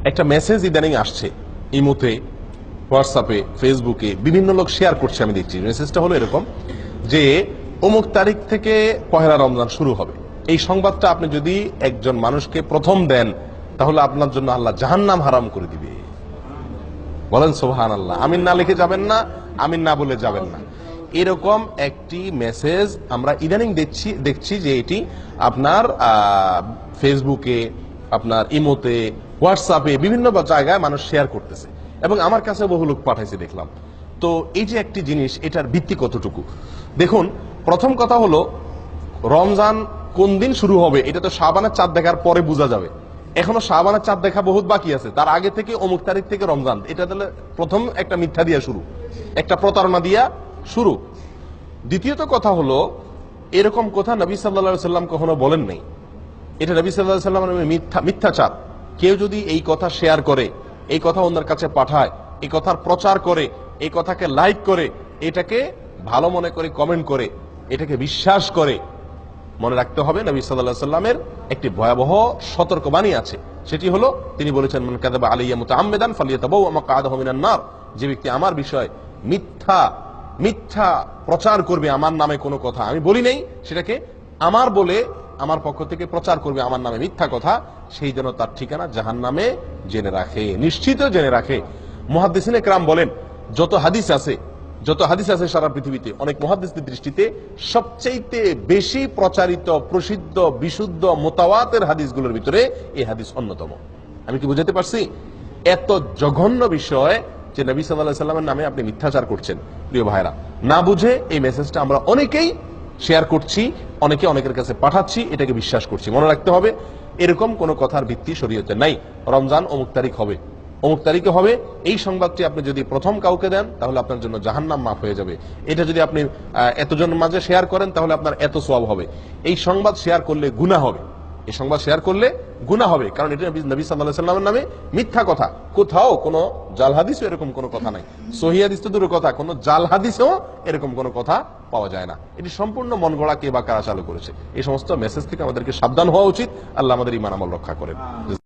একটা মেসেজ ইদানিং আসছে ইমোতে, হোয়াটসঅ্যাপে, ফেসবুকে বিভিন্ন লোক শেয়ার করছে, আমি দেখছি। মেসেজটা হলো এরকম যে অমুক তারিখ থেকে পহেলা রমজান শুরু হবে। এই সংবাদটা আপনি যদি একজন মানুষকে প্রথম দেন তাহলে আপনার জন্য আল্লাহ জাহান্নাম হারাম করে দিবে। বলেন সুবহানাল্লাহ। আমিন না লিখে যাবেন না, আমিন না বলে যাবেন না। এরকম একটি মেসেজ আমরা ইদানিং দেখছি যে এটি আপনার ফেসবুকে, আপনার ইমোতে, হোয়াটসঅ্যাপে বিভিন্ন জায়গায় মানুষ শেয়ার করতেছে এবং আমার কাছে বহু লোক পাঠাইছে দেখলাম। তো এই যে একটি জিনিস, এটার ভিত্তি কতটুকু? দেখুন, প্রথম কথা হলো রমজান কোন দিন শুরু হবে এটা তো শাবানের চাঁদ দেখার পরে বোঝা যাবে। এখনো শাবানের চাঁদ দেখা বহুত বাকি আছে, তার আগে থেকে অমুক তারিখ থেকে রমজান, এটা তাহলে প্রথম একটা মিথ্যা দিয়া শুরু, একটা প্রতারণা দিয়া শুরু। দ্বিতীয়ত কথা হলো, এরকম কথা নবী সাল্লাল্লাহু আলাইহি সাল্লাম কখনো বলেন নাই। এটা নবী সাল্লাল্লাহু আলাইহি সাল্লামের মিথ্যাচার। কেউ যদি এই কথা শেয়ার করে, এই কথা অন্যের কাছে পাঠায়, এই কথার প্রচার করে, এই কথাকে লাইক করে, এটাকে ভালো মনে করে কমেন্ট করে, এটাকে বিশ্বাস করে, মনে রাখতে হবে নবী সাল্লাল্লাহু আলাইহি সাল্লামের একটি ভয়াবহ সতর্কবাণী আছে। সেটি হলো, তিনি বলেছেন, মান কাযাবা আলাইয়া মুতাআম্মিদান ফালিয়াতাবাওয়া মাকআদাহু মিনান নার। যে ব্যক্তি আমার বিষয় মিথ্যা প্রচার করবে, আমার নামে কোনো কথা আমি বলি নাই, সেটাকে আমার বলে আমার পক্ষ থেকে প্রচার করবে আমার নামে মিথ্যা কথা, সেই জন্য তার ঠিকানা জাহান্নামে জেনে রাখে, নিশ্চিত জেনে রাখে। মুহাদ্দিসিনে কেরাম বলেন, যত হাদিস আছে সারা পৃথিবীতে, অনেক মুহাদ্দিসদের দৃষ্টিতে সবচেয়ে বেশি প্রচারিত, প্রসিদ্ধ, বিশুদ্ধ, মুতাওয়াতির হাদিসগুলোর ভিতরে এই হাদিস অন্যতম। আমি কি বুঝাতে পারছি? এত জঘন্য বিষয় যে নবী সাল্লাল্লাহু আলাইহি সাল্লামের নামে আপনি মিথ্যাচার করছেন। প্রিয় ভাইরা, না বুঝে এই মেসেজটা আমরা অনেকেই শেয়ার করছি, অনেকের কাছে পাঠাচ্ছি, এটাকে বিশ্বাস করছি। মনে রাখতে হবে, এরকম কোন কথার ভিত্তি শরীয়তে নাই। রমজান অমুক তারিখ হবে, অমুক তারিখে হবে, এই সংবাদটি আপনি যদি প্রথম কাউকে দেন তাহলে আপনার জন্য জাহান্নাম মাফ হয়ে যাবে। এটা যদি আপনি এতজনের মাঝে শেয়ার করেন তাহলে আপনার এত সওয়াব হবে। এই সংবাদ শেয়ার করলে গুনাহ হবে, এই সংবাদ শেয়ার করলে গুনাহ হবে, কারণ এটা নবী সাল্লাল্লাহু আলাইহি সাল্লামের নামে মিথ্যা কথা। কোথাও কোনো জাল হাদিসও এরকম কোনো কথা নাই। সহিহ হাদিস তো দূরের কথা, কোনো জাল হাদিসেও এরকম কোনো কথা পাওয়া যায় না। এটি সম্পূর্ণ মন গড়া কে বা কারা চালু করেছে। এই সমস্ত মেসেজ থেকে আমাদেরকে সাবধান হওয়া উচিত। আল্লাহ আমাদের ঈমান আমল রক্ষা করেন।